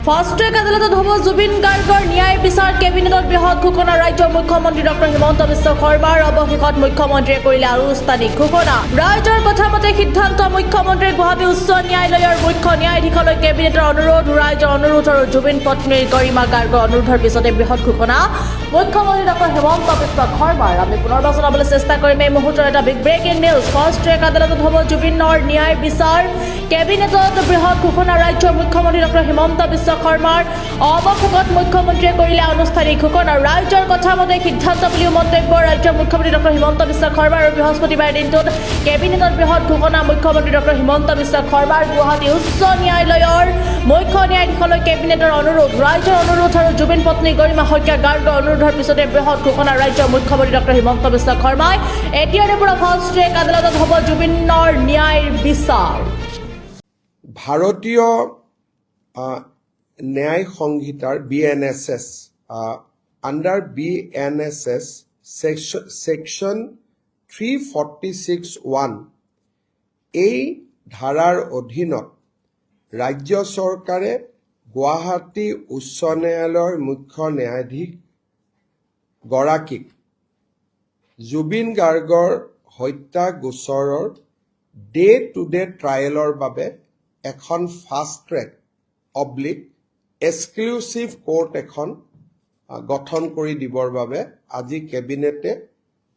fast track আদালতত হ'ব জুবিন গাৰ্গৰ ন্যায় বিচাৰ কেবিনেটত বৃহৎ ঘোষণা ৰাজ্যৰ মুখ্যমন্ত্ৰী ডক্টৰ হিমন্ত বিশ্ব শৰ্মাৰ অৱশেষত মুখ্যমন্ত্ৰীয়ে কৰিলে আনুষ্ঠানিক ঘোষণা ৰাজ্যৰ কথা মতে সিদ্ধান্ত মুখ্যমন্ত্ৰীৰ গুৱাহাটী উচ্চ ন্যায়ালয়ৰ মুখ্য ন্যায়াধীশলৈ কেবিনেটৰ অনুৰোধ ৰাজ্যৰ অনুৰোধ আৰু জুবিন পত্নীৰ গৰিমা গাৰ্গৰ অনুৰোধৰ পিছতে বৃহৎ ঘোষণা মুখ্যমন্ত্ৰী ডক্টৰ হিমন্ত বিশ্ব শৰ্মাৰ আমি পুনৰ জনাবলৈ চেষ্টা কৰিম এই মুহূৰ্তৰ এটা big breaking news fast track আদালতত হ'ব জুবিনৰ ন্যায় বিচাৰ কেবিনেটত বৃহৎ ঘোষণা ৰাজ্যৰ মুখ্যমন্ত্ৰী ডক্টৰ হিমন্ত বিশ্ব শৰ্মাৰ অৱশেষত মুখ্যমন্ত্ৰীয়ে কৰিলে আনুষ্ঠানিক ঘোষণা ৰাজ্যৰ কথা মতে সিদ্ধান্ত বুলিও মন্তব্য ৰাজ্যৰ মুখ্যমন্ত্ৰী ডক্টৰ হিমন্ত বিশ্ব শৰ্মাৰ আৰু বৃহস্পতিবাৰ দিনটোত কেবিনেটত বৃহৎ ঘোষণা মুখ্যমন্ত্ৰী ডক্টৰ হিমন্ত বিশ্ব শৰ্মাৰ গুৱাহাটী উচ্চ ন্যায়ালয়ৰ মুখ্য ন্যায়াধীশলৈ কেবিনেটৰ অনুৰোধ ৰাজ্যৰ অনুৰোধ আৰু জুবিন পত্নী গৰিমা শইকীয়া গাৰ্গৰ অনুৰোধৰ পিছতে বৃহৎ ঘোষণা ৰাজ্যৰ মুখ্যমন্ত্ৰী ডক্টৰ হিমন্ত বিশ্ব শৰ্মাই এতিয়াৰে পৰা ফাষ্ট ট্ৰেক আদালতত হ'ব জুবিনৰ ন্যায় বিচাৰ ভাৰতীয় ন্যায় সংহিতাৰ BNSS আণ্ডাৰ BNSS সেকশন 346(1) এই ধাৰাৰ অধীনত ৰাজ্য চৰকাৰে গুৱাহাটী উচ্চ ন্যায়ালয়ৰ মুখ্য ন্যায়াধীশ গৰাকীক জুবিন গাৰ্গৰ হত্যা গোচৰৰ ডে টু ডে ট্ৰায়েলৰ বাবে এখন ফাষ্ট ট্ৰেক এক্সক্লুচিভ কোৰ্ট এখন গঠন কৰি দিবৰ বাবে আজি কেবিনেটে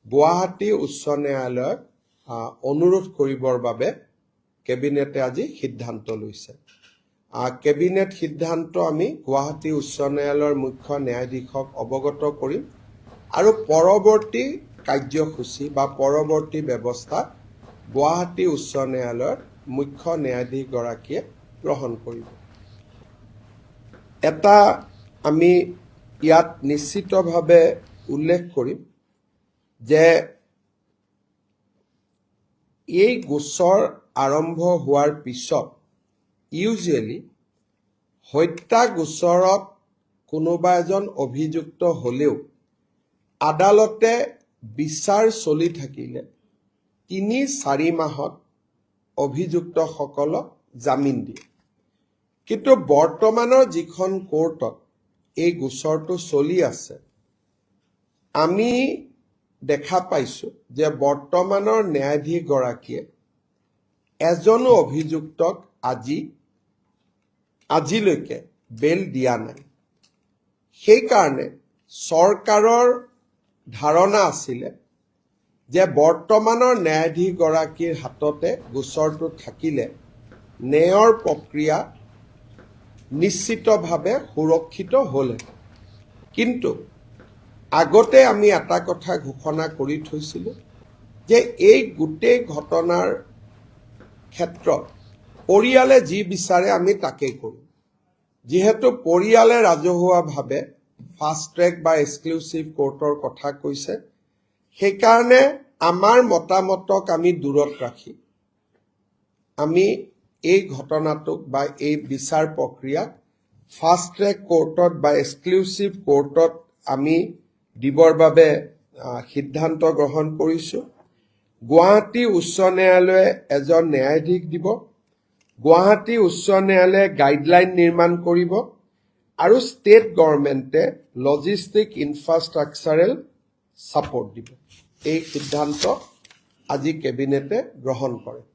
গুৱাহাটী উচ্চ ন্যায়ালয়ক অনুৰোধ কৰিবৰ বাবে কেবিনেটে আজি সিদ্ধান্ত লৈছে কেবিনেট সিদ্ধান্ত আমি গুৱাহাটী উচ্চ ন্যায়ালয়ৰ মুখ্য ন্যায়াধীশক অৱগত কৰিম আৰু পৰৱৰ্তী কাৰ্যসূচী বা পৰৱৰ্তী ব্যৱস্থা গুৱাহাটী উচ্চ ন্যায়ালয়ৰ মুখ্য ন্যায়াধীশ গৰাকীয়ে গ্ৰহণ কৰিব এটা আমি ইয়াত নিশ্চিতভাৱে উল্লেখ কৰিম যে এই গোচৰ আৰম্ভ হোৱাৰ পিছত ইউজুৱেলি হত্যা গোচৰত কোনোবা এজন অভিযুক্ত হ'লেও আদালতে বিচাৰ চলি থাকিলে ৩-৪ মাহত অভিযুক্তসকলক জামিন দিয়ে কিন্তু বৰ্তমানৰ যিখন কোৰ্টত এই গোচৰটো চলি আছে আমি দেখা পাইছো যে বৰ্তমানৰ ন্যায়াধীশ গৰাকীয়ে এজনো অভিযুক্তক আজিলৈকে বেল দিয়া নাই সেইকাৰণে চৰকাৰৰ ধাৰণা আছিলে যে বৰ্তমানৰ ন্যায়াধীশ গৰাকীৰ হাততে গোচৰটো থাকিলে ন্যায়ৰ প্ৰক্ৰিয়া নিশ্চিতভাৱে সুৰক্ষিত হ'লে কিন্তু আগতে আমি এটা কথা ঘোষণা কৰি থৈছিলোঁ যে এই গোটেই ঘটনাৰ ক্ষেত্ৰত পৰিয়ালে যি বিচাৰে আমি তাকেই কৰিম যিহেতু পৰিয়ালে ৰাজহুৱাভাৱে ফাষ্ট ট্ৰেক বা এক্সক্লুচিভ কোৰ্টৰ কথা কৈছে সেইকাৰণে আমাৰ মতামতক আমি দূৰত ৰাখি আমি এই ঘটনাটোক বা এই বিচাৰ প্ৰক্ৰিয়াক ফাষ্ট ট্ৰেক কোৰ্টত বা এক্সক্লুচিভ কোৰ্টত আমি দিবৰ বাবে সিদ্ধান্ত গ্ৰহণ কৰিছোঁ গুৱাহাটী উচ্চ ন্যায়ালয়ে এজন ন্যায়াধীশ দিব গুৱাহাটী উচ্চ ন্যায়ালয়ে গাইডলাইন নিৰ্মাণ কৰিব আৰু ষ্টেট গভৰ্ণমেণ্টে লজিষ্টিক ইনফ্ৰাষ্ট্ৰাকচাৰেল ছাপোৰ্ট দিব এই সিদ্ধান্ত আজি কেবিনেটে গ্ৰহণ কৰে